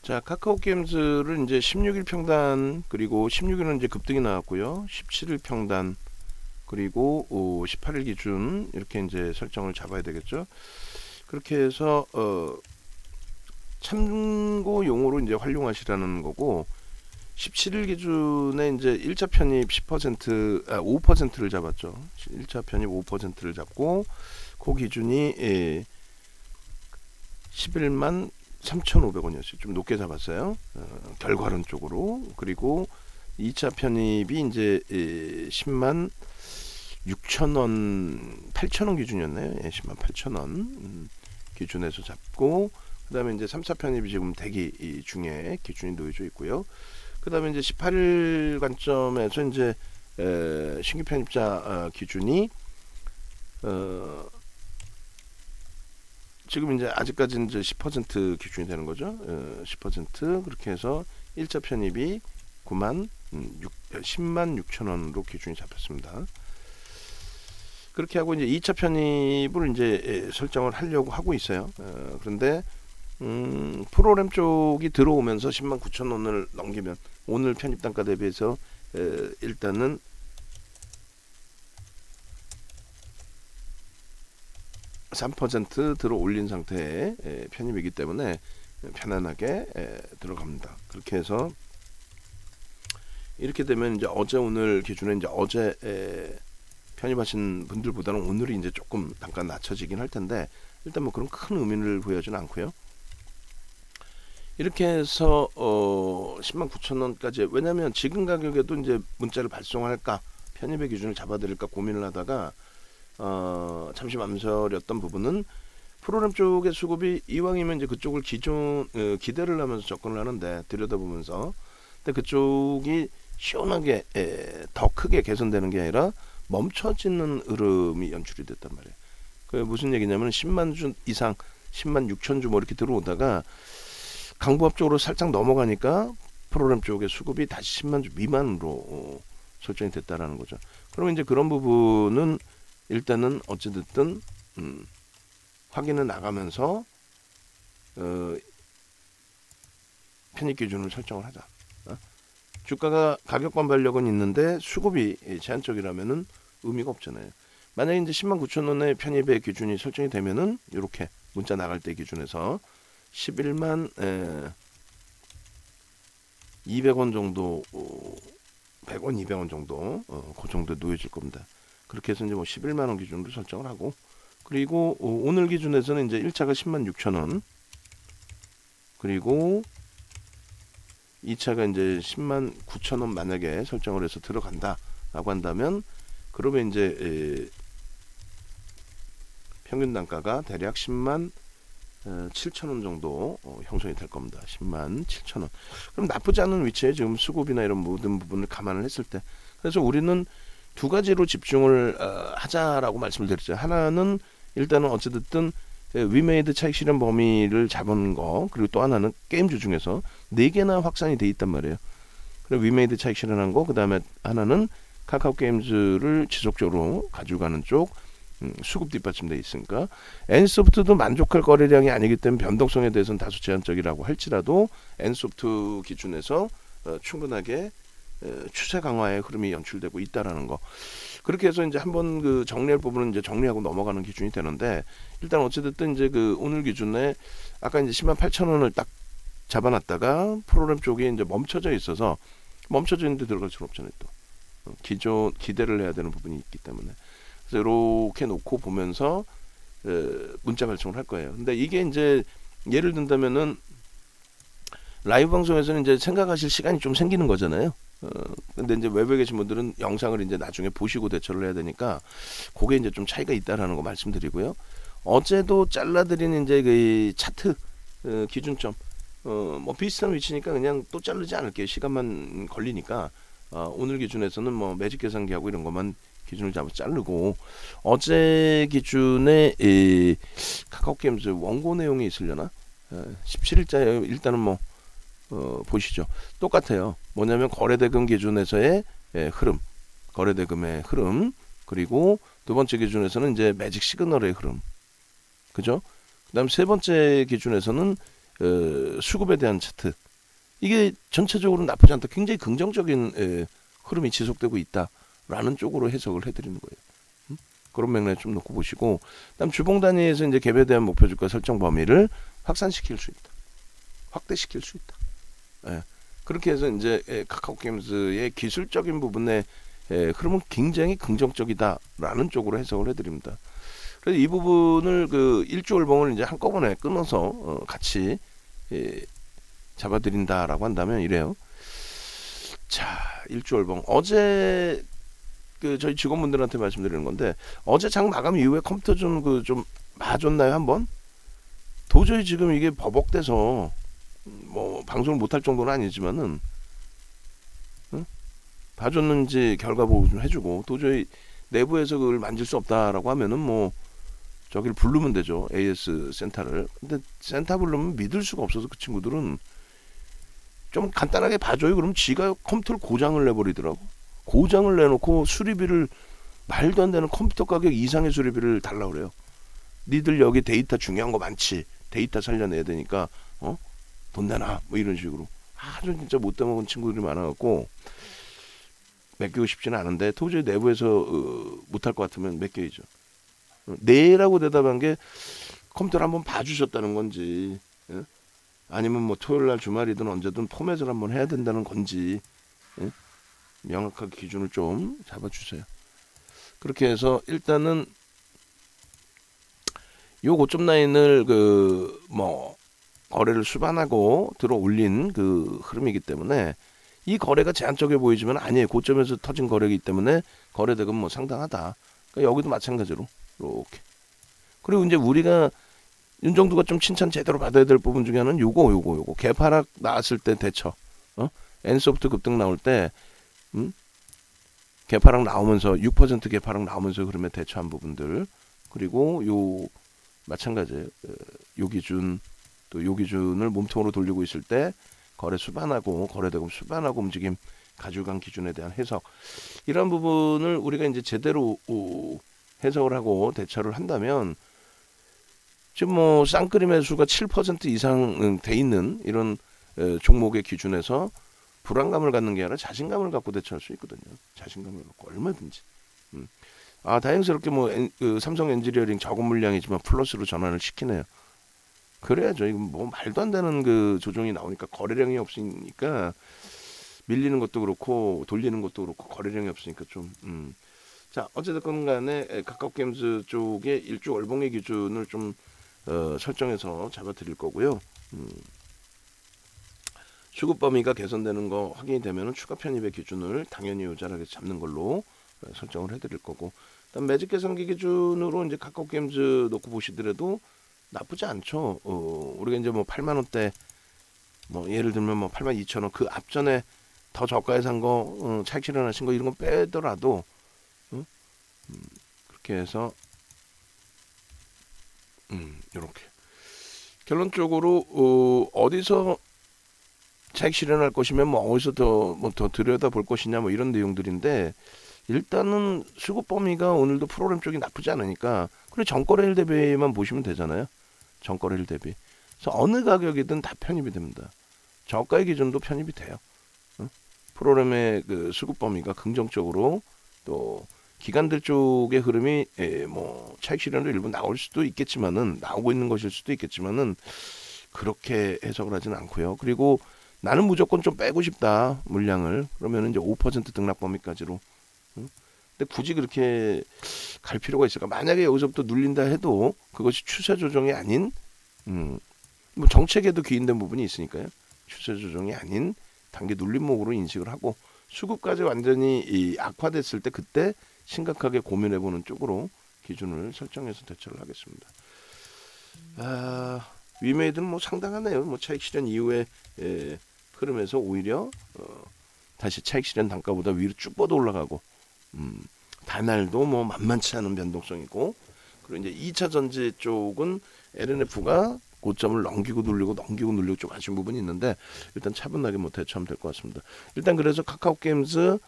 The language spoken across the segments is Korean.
자, 카카오 게임즈를 이제 16일 평단, 그리고 16일은 이제 급등이 나왔고요. 17일 평단, 그리고 18일 기준 이렇게 이제 설정을 잡아야 되겠죠. 그렇게 해서 참고용으로 이제 활용하시라는 거고, 17일 기준에 이제 1차 편입 5%를 잡았죠. 1차 편입 5%를 잡고, 그 기준이 11만 3,500원이었어요. 좀 높게 잡았어요. 결과론 쪽으로. 그리고 2차 편입이 이제 10만 6천원, 8천원 기준이었나요? 예, 10만 8천원 기준에서 잡고, 그 다음에 이제 3차 편입이 지금 대기 중에 기준이 놓여져 있고요. 그 다음에 이제 18일 관점에서 이제 신규 편입자 기준이 지금 이제 아직까지는 이제 10% 기준이 되는 거죠. 10% 그렇게 해서 1차 편입이 10만 6천원으로 기준이 잡혔습니다. 그렇게 하고 이제 2차 편입을 이제 설정을 하려고 하고 있어요. 그런데 프로그램 쪽이 들어오면서 10만 9천원을 넘기면 오늘 편입 단가 대비해서 일단은 3% 들어 올린 상태의 편입이기 때문에 편안하게 들어갑니다. 그렇게 해서 이렇게 되면 이제 어제 오늘 기준에 이제 어제 편입하신 분들보다는 오늘이 이제 조금 단가 낮춰지긴 할 텐데, 일단 뭐 그런 큰 의미를 부여하지는 않고요. 이렇게 해서 10만 9천원까지, 왜냐면 지금 가격에도 이제 문자를 발송할까 편입의 기준을 잡아드릴까 고민을 하다가 잠시 망설였던 부분은, 프로그램 쪽의 수급이 이왕이면 이제 그쪽을 기대를 하면서 접근을 하는데, 들여다보면서, 근데 그쪽이 시원하게 더 크게 개선되는 게 아니라 멈춰지는 흐름이 연출이 됐단 말이에요. 그 무슨 얘기냐면 10만 주 이상 10만 6천 주 뭐 이렇게 들어오다가 강보합 쪽으로 살짝 넘어가니까 프로그램 쪽의 수급이 다시 10만 주 미만으로 설정이 됐다라는 거죠. 그러면 이제 그런 부분은 일단은 어찌됐든 확인을 나가면서 편입 기준을 설정을 하자. 주가가 가격 반발력은 있는데 수급이 제한적이라면은 의미가 없잖아요. 만약에 이제 10만 9천 원의 편입의 기준이 설정이 되면은 이렇게 문자 나갈 때 기준에서 11만 200원 정도, 100원, 200원 정도, 그 정도 놓여질 겁니다. 그렇게 해서 이제 뭐 11만 원 기준으로 설정을 하고, 그리고 오늘 기준에서는 이제 1차가 10만 6천 원, 그리고 2차가 이제 10만 9천 원 만약에 설정을 해서 들어간다라고 한다면, 그러면 이제 평균 단가가 대략 10만 7천 원 정도 형성이 될 겁니다. 10만 7천 원. 그럼 나쁘지 않은 위치에 지금 수급이나 이런 모든 부분을 감안을 했을 때, 그래서 우리는 두 가지로 집중을 하자라고 말씀을 드렸죠. 하나는 일단은 어찌됐든 위메이드 차익 실현 범위를 잡은 거, 그리고 또 하나는 게임주 중에서 4개나 확산이 돼 있단 말이에요. 그리고 위메이드 차익 실현한 거, 그 다음에 하나는 카카오 게임즈를 지속적으로 가져가는 쪽, 수급 뒷받침돼 있으니까 N소프트도 만족할 거래량이 아니기 때문에 변동성에 대해서는 다소 제한적이라고 할지라도 N소프트 기준에서 충분하게 추세 강화의 흐름이 연출되고 있다라는 거. 그렇게 해서 이제 한번 그 정리할 부분은 이제 정리하고 넘어가는 기준이 되는데, 일단 어찌됐든 이제 그 오늘 기준에 아까 이제 10만 8천 원을 딱 잡아놨다가 프로그램 쪽에 이제 멈춰져 있어서, 멈춰져 있는데 들어갈 수는 없잖아요. 또 기존 기대를 해야 되는 부분이 있기 때문에. 그래서 이렇게 놓고 보면서 문자 발송을 할 거예요. 근데 이게 이제 예를 든다면은 라이브 방송에서는 이제 생각하실 시간이 좀 생기는 거잖아요. 근데 이제 외부에 계신 분들은 영상을 이제 나중에 보시고 대처를 해야 되니까 그게 이제 좀 차이가 있다라는 거 말씀드리고요. 어제도 잘라드린 이제 그 차트 기준점 뭐 비슷한 위치니까 그냥 또 자르지 않을게요. 시간만 걸리니까 오늘 기준에서는 뭐 매직 계산기하고 이런 것만 기준을 잡아 자르고, 어제 기준에 카카오 게임즈 원고 내용이 있으려나? 17일자에 일단은 뭐 보시죠. 똑같아요. 뭐냐면 거래대금 기준에서의 흐름, 거래대금의 흐름, 그리고 두 번째 기준에서는 이제 매직 시그널의 흐름, 그죠? 그다음 세 번째 기준에서는 수급에 대한 차트, 이게 전체적으로 나쁘지 않다. 굉장히 긍정적인 흐름이 지속되고 있다라는 쪽으로 해석을 해드리는 거예요. 그런 맥락에 좀 놓고 보시고, 그다음 주봉 단위에서 이제 갭에 대한 목표 주가 설정 범위를 확산시킬 수 있다, 확대시킬 수 있다. 예. 그렇게 해서 이제 카카오게임즈의 기술적인 부분에 흐름은 굉장히 긍정적이다라는 쪽으로 해석을 해드립니다. 그래서 이 부분을 그 일주월봉을 이제 한꺼번에 끊어서 같이 잡아드린다라고 한다면 이래요. 자, 일주월봉 어제 그 저희 직원분들한테 말씀드리는 건데, 어제 장 마감 이후에 컴퓨터 좀 봐줬나요 한번? 도저히 지금 이게 버벅대서 뭐 방송을 못할 정도는 아니지만은 봐줬는지 결과 보고 좀 해주고, 도저히 내부에서 그걸 만질 수 없다라고 하면은 뭐 저기를 부르면 되죠, AS 센터를. 근데 센터 부르면 믿을 수가 없어서 그 친구들은 좀 간단하게 봐줘요. 그럼 지가 컴퓨터를 고장을 내버리더라고. 고장을 내놓고 수리비를, 말도 안 되는 컴퓨터 가격 이상의 수리비를 달라고 그래요. 니들 여기 데이터 중요한 거 많지, 데이터 살려내야 되니까 돈 내놔, 뭐 이런 식으로. 아주 진짜 못돼 먹은 친구들이 많아갖고 맡기고 싶지는 않은데, 도저히 내부에서 못할 것 같으면 맡겨야죠. 네라고 대답한 게 컴퓨터를 한번 봐주셨다는 건지, 아니면 뭐 토요일날 주말이든 언제든 포맷을 한번 해야 된다는 건지, 명확하게 기준을 좀 잡아주세요. 그렇게 해서 일단은 요 고점 라인을 뭐 거래를 수반하고 들어 올린 그 흐름이기 때문에, 이 거래가 제한적이어 보이지만 아니에요. 고점에서 터진 거래이기 때문에 거래대금 뭐 상당하다. 그러니까 여기도 마찬가지로 이렇게. 그리고 이제 우리가 윤정두가 좀 칭찬 제대로 받아야 될 부분 중에 하나는 요거 개파락 나왔을 때 대처. 엔소프트 급등 나올 때 개파락 나오면서 6% 개파락 나오면서 그러면 대처한 부분들, 그리고 요 마찬가지예요. 요 기준, 또 요 기준을 몸통으로 돌리고 있을 때 거래 수반하고 거래대금 수반하고 움직임 가져간 기준에 대한 해석, 이런 부분을 우리가 이제 제대로 해석을 하고 대처를 한다면, 지금 뭐 쌍끌이 매수가 7% 이상 돼 있는 이런 종목의 기준에서 불안감을 갖는 게 아니라 자신감을 갖고 대처할 수 있거든요. 자신감을 갖고 얼마든지. 다행스럽게 뭐 삼성 엔지니어링 적은 물량이지만 플러스로 전환을 시키네요. 그래야죠. 이건 뭐 말도 안 되는 그 조정이 나오니까, 거래량이 없으니까 밀리는 것도 그렇고 돌리는 것도 그렇고 거래량이 없으니까 좀. 자, 어쨌든 간에 카카오게임즈 쪽의 일주 월봉의 기준을 좀 설정해서 잡아드릴 거고요. 수급 범위가 개선되는 거 확인이 되면 추가 편입의 기준을 당연히 요절하게 잡는 걸로 설정을 해드릴 거고, 일단 매직 계산기 기준으로 이제 카카오게임즈 놓고 보시더라도 나쁘지 않죠. 우리가 이제 뭐 8만 원대, 뭐 예를 들면 뭐 8만 2천 원, 그 앞전에 더 저가에 산 거, 차익 실현하신 거 이런 거 빼더라도 그렇게 해서 이렇게 결론적으로 어디서 차익 실현할 것이면 뭐 어디서 더 들여다 볼 것이냐, 뭐 이런 내용들인데, 일단은 수급 범위가 오늘도 프로그램 쪽이 나쁘지 않으니까, 그리고 전거래일 대비만 보시면 되잖아요. 전거래일 대비. 그래서 어느 가격이든 다 편입이 됩니다. 저가의 기준도 편입이 돼요. 프로그램의 그 수급 범위가 긍정적으로, 또 기관들 쪽의 흐름이 뭐 차익 실현도 일부 나올 수도 있겠지만은, 나오고 있는 것일 수도 있겠지만은 그렇게 해석을 하지는 않고요. 그리고 나는 무조건 좀 빼고 싶다 물량을, 그러면 이제 5% 등락 범위까지로. 근데 굳이 그렇게 갈 필요가 있을까? 만약에 여기서부터 눌린다 해도 그것이 추세 조정이 아닌, 뭐 정책에도 기인된 부분이 있으니까요. 추세 조정이 아닌 단기 눌림목으로 인식을 하고, 수급까지 완전히 악화됐을 때 그때 심각하게 고민해보는 쪽으로 기준을 설정해서 대처를 하겠습니다. 위메이드는 뭐 상당하네요. 뭐 차익 실현 이후에 흐름에서 오히려 다시 차익 실현 단가보다 위로 쭉 뻗어 올라가고, 단알도 뭐 만만치 않은 변동성이고, 그리고 이제 2차 전지 쪽은 LNF가 고점을 넘기고 눌리고 좀 아쉬운 부분이 있는데, 일단 차분하게 뭐 대처하면 될 것 같습니다. 일단 그래서 카카오게임즈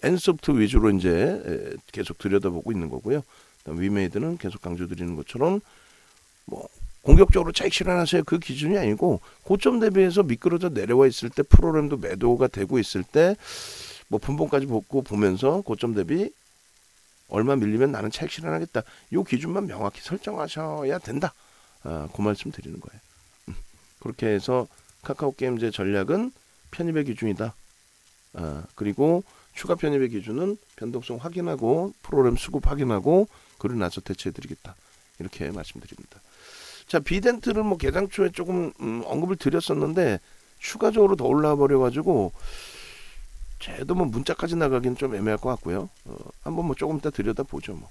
엔소프트 위주로 이제 계속 들여다보고 있는 거고요. 위메이드는 계속 강조드리는 것처럼 뭐 공격적으로 차익 실현하세요. 그 기준이 아니고 고점 대비해서 미끄러져 내려와 있을 때 프로그램도 매도가 되고 있을 때 뭐 분봉까지 보면서 고점 대비 얼마 밀리면 나는 차익 실현하겠다. 요 기준만 명확히 설정하셔야 된다. 그 말씀 드리는 거예요. 그렇게 해서 카카오게임즈의 전략은 편입의 기준이다. 그리고 추가 편입의 기준은 변동성 확인하고 프로그램 수급 확인하고 그러고 나서 대처해드리겠다. 이렇게 말씀드립니다. 자, 비덴트를 뭐 개장 초에 조금 언급을 드렸었는데 추가적으로 더 올라와 버려가지고 쟤도 뭐 문자까지 나가기는 좀 애매할 것 같고요. 한번 뭐 조금 이따 들여다보죠. 뭐.